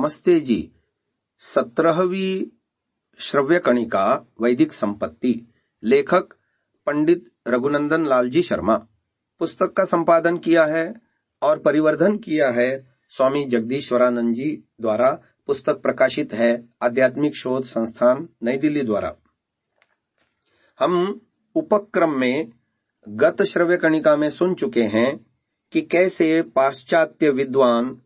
नमस्ते जी। 17वीं श्रव्य कणिका वैदिक संपत्ति, लेखक पंडित रघुनंदन लाल जी शर्मा। पुस्तक का संपादन किया है और परिवर्धन किया है स्वामी जगदीश्वरानंद जी द्वारा। पुस्तक प्रकाशित है आध्यात्मिक शोध संस्थान नई दिल्ली द्वारा। हम उपक्रम में गत श्रव्य कणिका में सुन चुके हैं कि कैसे पाश्चात्य विद्वान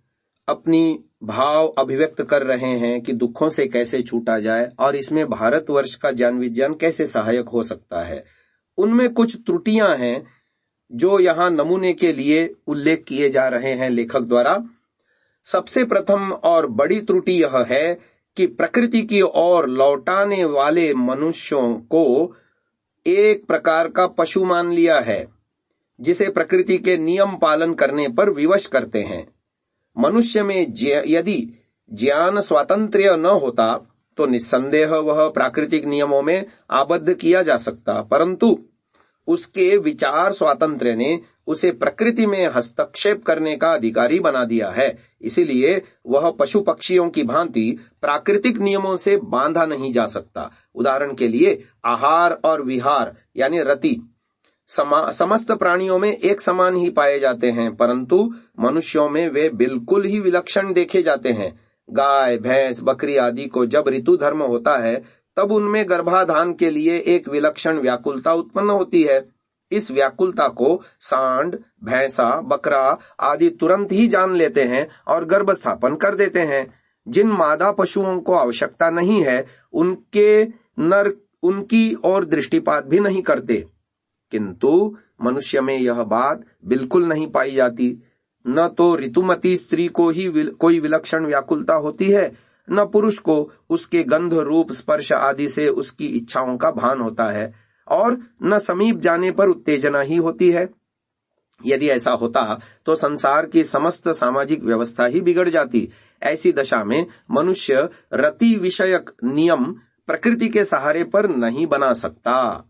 अपनी भाव अभिव्यक्त कर रहे हैं कि दुखों से कैसे छूटा जाए और इसमें भारतवर्ष का ज्ञान विज्ञान कैसे सहायक हो सकता है। उनमें कुछ त्रुटियां हैं जो यहाँ नमूने के लिए उल्लेख किए जा रहे हैं लेखक द्वारा। सबसे प्रथम और बड़ी त्रुटि यह है कि प्रकृति की ओर लौटाने वाले मनुष्यों को एक प्रकार का पशु मान लिया है, जिसे प्रकृति के नियम पालन करने पर विवश करते हैं। मनुष्य में यदि ज्ञान स्वातंत्र्य न होता तो निस्संदेह वह प्राकृतिक नियमों में आबद्ध किया जा सकता, परंतु उसके विचार स्वातंत्र्य ने उसे प्रकृति में हस्तक्षेप करने का अधिकारी बना दिया है। इसीलिए वह पशु पक्षियों की भांति प्राकृतिक नियमों से बांधा नहीं जा सकता। उदाहरण के लिए आहार और विहार यानी रति समस्त प्राणियों में एक समान ही पाए जाते हैं, परंतु मनुष्यों में वे बिल्कुल ही विलक्षण देखे जाते हैं। गाय, भैंस, बकरी आदि को जब ऋतु धर्म होता है तब उनमें गर्भाधान के लिए एक विलक्षण व्याकुलता उत्पन्न होती है। इस व्याकुलता को सांड, भैंसा, बकरा आदि तुरंत ही जान लेते हैं और गर्भ स्थापन कर देते हैं। जिन मादा पशुओं को आवश्यकता नहीं है उनके नर उनकी ओर दृष्टिपात भी नहीं करते, किंतु मनुष्य में यह बात बिल्कुल नहीं पाई जाती। न तो ऋतुमती स्त्री को ही कोई विलक्षण व्याकुलता होती है, न पुरुष को उसके गंध, रूप, स्पर्श आदि से उसकी इच्छाओं का भान होता है, और न समीप जाने पर उत्तेजना ही होती है। यदि ऐसा होता तो संसार की समस्त सामाजिक व्यवस्था ही बिगड़ जाती। ऐसी दशा में मनुष्य रति विषयक नियम प्रकृति के सहारे पर नहीं बना सकता।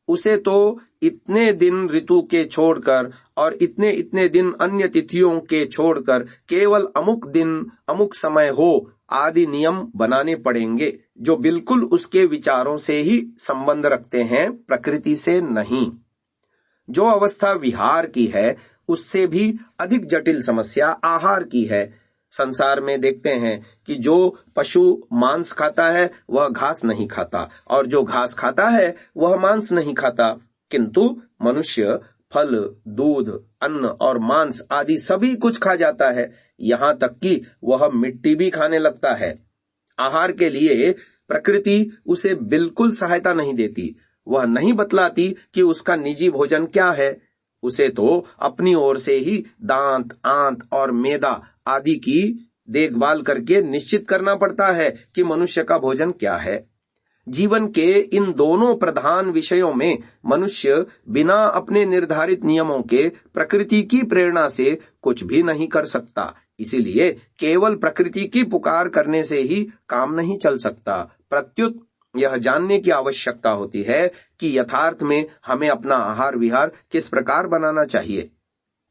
उसे तो इतने दिन ऋतु के छोड़कर और इतने इतने दिन अन्य तिथियों के छोड़कर केवल अमुक दिन अमुक समय हो आदि नियम बनाने पड़ेंगे, जो बिल्कुल उसके विचारों से ही संबंध रखते हैं, प्रकृति से नहीं। जो अवस्था विहार की है उससे भी अधिक जटिल समस्या आहार की है। संसार में देखते हैं कि जो पशु मांस खाता है वह घास नहीं खाता, और जो घास खाता है वह मांस नहीं खाता, किंतु मनुष्य फल, दूध, अन्न और मांस आदि सभी कुछ खा जाता है, यहाँ तक कि वह मिट्टी भी खाने लगता है। आहार के लिए प्रकृति उसे बिल्कुल सहायता नहीं देती। वह नहीं बतलाती कि उसका निजी भोजन क्या है। उसे तो अपनी ओर से ही दांत, आंत और मेदा आदि की देखभाल करके निश्चित करना पड़ता है कि मनुष्य का भोजन क्या है। जीवन के इन दोनों प्रधान विषयों में मनुष्य बिना अपने निर्धारित नियमों के प्रकृति की प्रेरणा से कुछ भी नहीं कर सकता। इसीलिए केवल प्रकृति की पुकार करने से ही काम नहीं चल सकता। प्रत्युत यह जानने की आवश्यकता होती है कि यथार्थ में हमें अपना आहार विहार किस प्रकार बनाना चाहिए।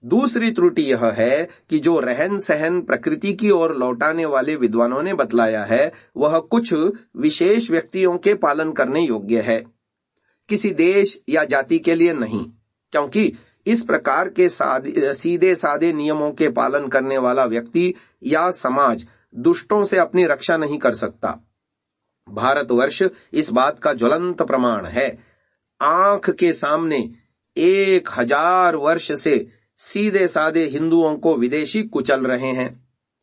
दूसरी त्रुटि यह है कि जो रहन सहन प्रकृति की ओर लौटाने वाले विद्वानों ने बतलाया है वह कुछ विशेष व्यक्तियों के पालन करने योग्य है, किसी देश या जाति के लिए नहीं, क्योंकि इस प्रकार के सीधे साधे नियमों के पालन करने वाला व्यक्ति या समाज दुष्टों से अपनी रक्षा नहीं कर सकता। भारतवर्ष इस बात का ज्वलंत प्रमाण है। आंख के सामने 1000 वर्ष से सीधे साधे हिंदुओं को विदेशी कुचल रहे हैं।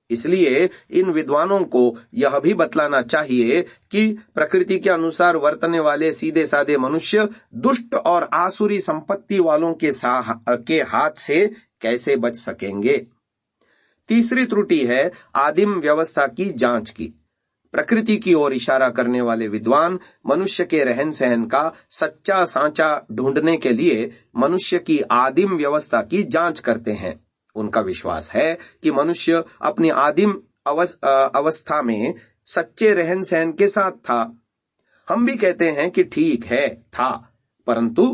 इसलिए इन विद्वानों को यह भी बतलाना चाहिए कि प्रकृति के अनुसार वर्तने वाले सीधे साधे मनुष्य दुष्ट और आसुरी संपत्ति वालों के हाथ से कैसे बच सकेंगे। तीसरी त्रुटि है आदिम व्यवस्था की जांच की। प्रकृति की ओर इशारा करने वाले विद्वान मनुष्य के रहन सहन का सच्चा सांचा ढूंढने के लिए मनुष्य की आदिम व्यवस्था की जांच करते हैं। उनका विश्वास है कि मनुष्य अपनी आदिम अवस्था में सच्चे रहन सहन के साथ था। हम भी कहते हैं कि ठीक है, था, परंतु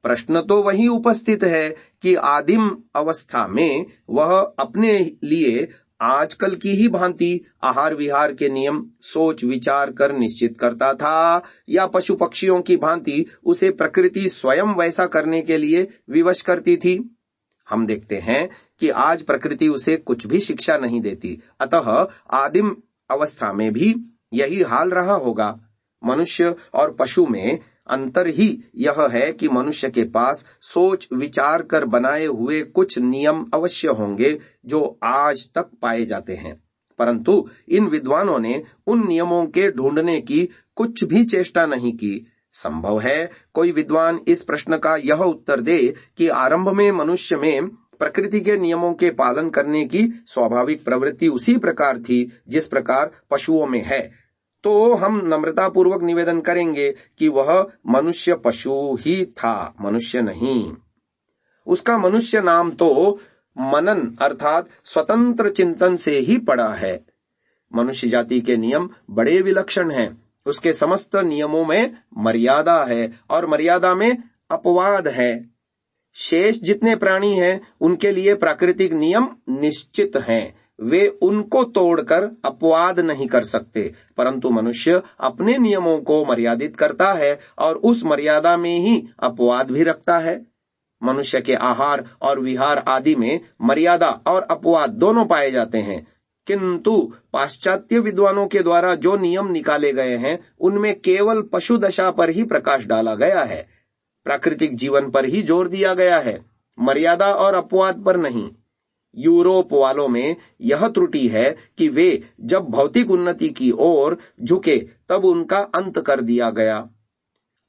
प्रश्न तो वही उपस्थित है कि आदिम अवस्था में वह अपने लिए आजकल की ही भांति आहार विहार के नियम सोच विचार कर निश्चित करता था, या पशु पक्षियों की भांति उसे प्रकृति स्वयं वैसा करने के लिए विवश करती थी? हम देखते हैं कि आज प्रकृति उसे कुछ भी शिक्षा नहीं देती, अतः आदिम अवस्था में भी यही हाल रहा होगा। मनुष्य और पशु में अंतर ही यह है कि मनुष्य के पास सोच विचार कर बनाए हुए कुछ नियम अवश्य होंगे जो आज तक पाए जाते हैं, परंतु इन विद्वानों ने उन नियमों के ढूंढने की कुछ भी चेष्टा नहीं की। संभव है कोई विद्वान इस प्रश्न का यह उत्तर दे कि आरंभ में मनुष्य में प्रकृति के नियमों के पालन करने की स्वाभाविक प्रवृत्ति उसी प्रकार थी जिस प्रकार पशुओं में है, तो हम नम्रता पूर्वक निवेदन करेंगे कि वह मनुष्य पशु ही था, मनुष्य नहीं। उसका मनुष्य नाम तो मनन अर्थात स्वतंत्र चिंतन से ही पड़ा है। मनुष्य जाति के नियम बड़े विलक्षण हैं। उसके समस्त नियमों में मर्यादा है और मर्यादा में अपवाद है। शेष जितने प्राणी हैं उनके लिए प्राकृतिक नियम निश्चित हैं, वे उनको तोड़कर अपवाद नहीं कर सकते, परंतु मनुष्य अपने नियमों को मर्यादित करता है और उस मर्यादा में ही अपवाद भी रखता है। मनुष्य के आहार और विहार आदि में मर्यादा और अपवाद दोनों पाए जाते हैं, किंतु पाश्चात्य विद्वानों के द्वारा जो नियम निकाले गए हैं उनमें केवल पशु दशा पर ही प्रकाश डाला गया है, प्राकृतिक जीवन पर ही जोर दिया गया है, मर्यादा और अपवाद पर नहीं। यूरोप वालों में यह त्रुटि है कि वे जब भौतिक उन्नति की ओर झुके तब उनका अंत कर दिया गया,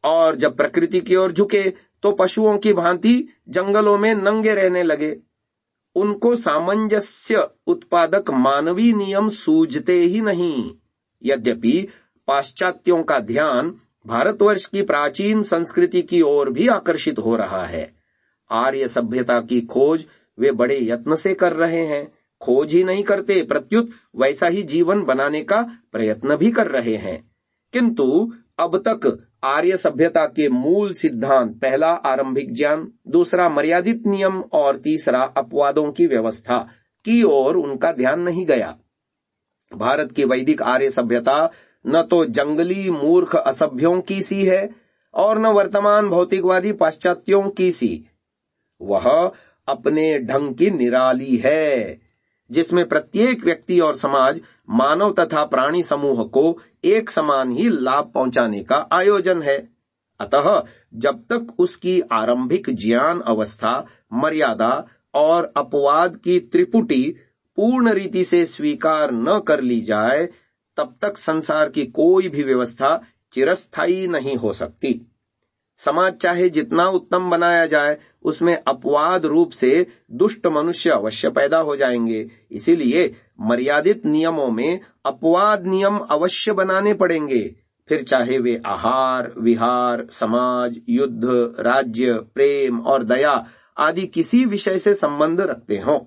और जब प्रकृति की ओर झुके तो पशुओं की भांति जंगलों में नंगे रहने लगे। उनको सामंजस्य उत्पादक मानवीय नियम सूझते ही नहीं। यद्यपि पाश्चात्यों का ध्यान भारतवर्ष की प्राचीन संस्कृति की ओर भी आकर्षित हो रहा है। आर्य सभ्यता की खोज वे बड़े यत्न से कर रहे हैं। खोज ही नहीं करते, प्रत्युत वैसा ही जीवन बनाने का प्रयत्न भी कर रहे हैं। किंतु अब तक आर्य सभ्यता के मूल सिद्धांत, पहला आरंभिक ज्ञान, दूसरा मर्यादित नियम और तीसरा अपवादों की व्यवस्था की ओर उनका ध्यान नहीं गया। भारत की वैदिक आर्य सभ्यता न तो जंगली मूर्ख असभ्यों की सी है और न वर्तमान भौतिकवादी पाश्चात्यों की सी। वह अपने ढंग की निराली है, जिसमें प्रत्येक व्यक्ति और समाज, मानव तथा प्राणी समूह को एक समान ही लाभ पहुंचाने का आयोजन है। अतः जब तक उसकी आरंभिक ज्ञान अवस्था, मर्यादा और अपवाद की त्रिपुटी पूर्ण रीति से स्वीकार न कर ली जाए, तब तक संसार की कोई भी व्यवस्था चिरस्थायी नहीं हो सकती। समाज चाहे जितना उत्तम बनाया जाए, उसमें अपवाद रूप से दुष्ट मनुष्य अवश्य पैदा हो जाएंगे। इसीलिए मर्यादित नियमों में अपवाद नियम अवश्य बनाने पड़ेंगे, फिर चाहे वे आहार विहार, समाज, युद्ध, राज्य, प्रेम और दया आदि किसी विषय से संबंध रखते हों।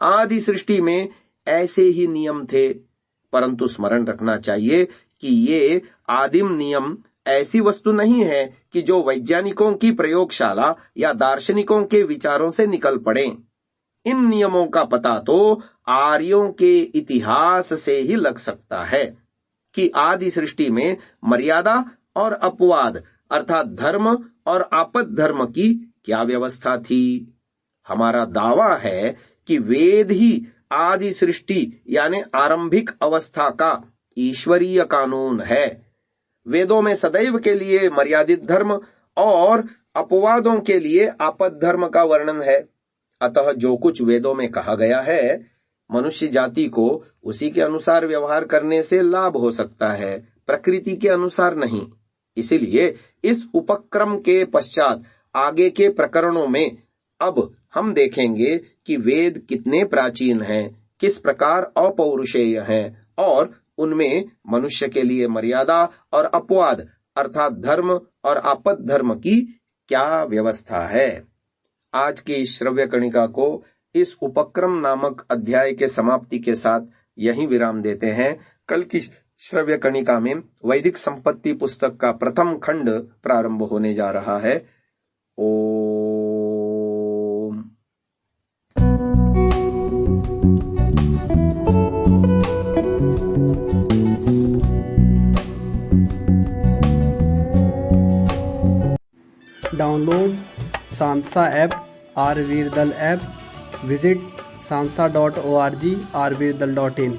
आदि सृष्टि में ऐसे ही नियम थे, परंतु स्मरण रखना चाहिए कि ये आदिम नियम ऐसी वस्तु नहीं है कि जो वैज्ञानिकों की प्रयोगशाला या दार्शनिकों के विचारों से निकल पड़े। इन नियमों का पता तो आर्यों के इतिहास से ही लग सकता है कि आदि सृष्टि में मर्यादा और अपवाद अर्थात धर्म और आपद धर्म की क्या व्यवस्था थी। हमारा दावा है कि वेद ही आदि सृष्टि यानी आरंभिक अवस्था का ईश्वरीय कानून है। वेदों में सदैव के लिए मर्यादित धर्म और अपवादों के लिए आपद धर्म का वर्णन है। अतः जो कुछ वेदों में कहा गया है, मनुष्य जाति को उसी के अनुसार व्यवहार करने से लाभ हो सकता है, प्रकृति के अनुसार नहीं। इसीलिए इस उपक्रम के पश्चात आगे के प्रकरणों में अब हम देखेंगे कि वेद कितने प्राचीन हैं, किस प्रकार अपौरुषेय हैं और उनमें मनुष्य के लिए मर्यादा और अपवाद अर्थात धर्म और आपद धर्म की क्या व्यवस्था है। आज की श्रव्य कणिका को इस उपक्रम नामक अध्याय के समाप्ति के साथ यहीं विराम देते हैं। कल की श्रव्य कणिका में वैदिक संपत्ति पुस्तक का प्रथम खंड प्रारंभ होने जा रहा है। Om. Download Sansa app, Rvirdal app, visit sansa.org, rvirdal.in।